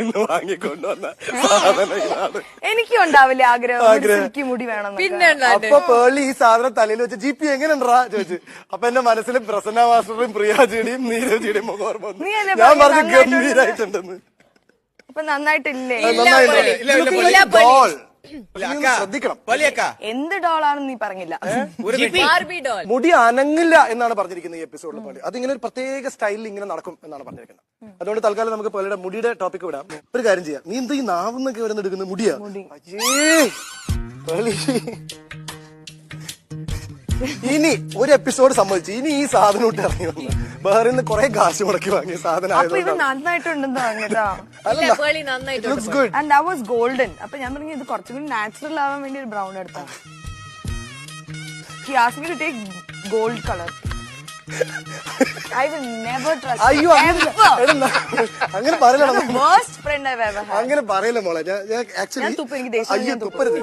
ഇന്ന് വാങ്ങിക്കൊണ്ടുവന്ന സാധനം ഇതാണ്. എനിക്കും ഉണ്ടാവില്ല ആഗ്രഹം സിൽക്കി മുടി വേണം. പിന്നെ അപ്പൊ പേളി ഈ സാധനം തലയിൽ വെച്ച് GP എങ്ങനെയുണ്ടാ ചോദിച്ചു. അപ്പൊ എന്റെ മനസ്സിൽ പ്രസന്ന മാസ്റ്ററും പ്രിയാജിയുടെയും നീരജിയുടെയും മുഖം ഓർമ്മ വന്നു. ഞാൻ പറഞ്ഞു ഗംഭീരായിട്ടുണ്ടെന്ന്. അപ്പൊ നന്നായിട്ടില്ലേ? ശ്രദ്ധിക്കണം. എന്ത് ഡോളാണെന്ന് നീ പറഞ്ഞില്ല. Barbie doll. മുടി അനങ്ങില്ല എന്നാണ് പറഞ്ഞിരിക്കുന്നത് ഈ എപ്പിസോഡിൽ പേളി. അതിങ്ങനെ ഒരു പ്രത്യേക സ്റ്റൈലിൽ ഇങ്ങനെ നടക്കും എന്നാണ് പറഞ്ഞിരിക്കുന്നത്. അതുകൊണ്ട് തൽക്കാലം നമുക്ക് പേളിയുടെ മുടിയുടെ ടോപ്പിക് വിടാം. ഒരു കാര്യം ചെയ്യാം, നീ എന്താ ഈ നാവുന്നൊക്കെ വരുന്ന എടുക്കുന്നത് മുടിയാ? അയ്യേ പേളി, ഇനി ഒരു എപ്പിസോഡ് സംബന്ധിച്ച് ഇനി ഈ സാധനം ഇട്ട് ഇറങ്ങി വന്നു വേറെ നിന്ന് കുറെ കാശ് മുടക്കി വാങ്ങിയ സാധനം അപ്പൊ ഇത് നന്നായിട്ടുണ്ടെന്ന് പറഞ്ഞിട്ടാ. Looks good. And that was golden. അപ്പൊ ഞാൻ പറഞ്ഞു ഇത് കുറച്ചും കൂടി നാച്ചുറൽ ആവാൻ വേണ്ടി ഒരു ബ്രൗൺ എടുത്താ. He asked me to take gold color. I will never trust you. അയ്യോ അങ്ങനെ പറയല. Worst friend I've ever had. അങ്ങനെ പറയല മോളെ. ഞാൻ തുപ്പ്, എനിക്ക് ദേഷ്യം. അയ്യോ തുപ്പരുത്.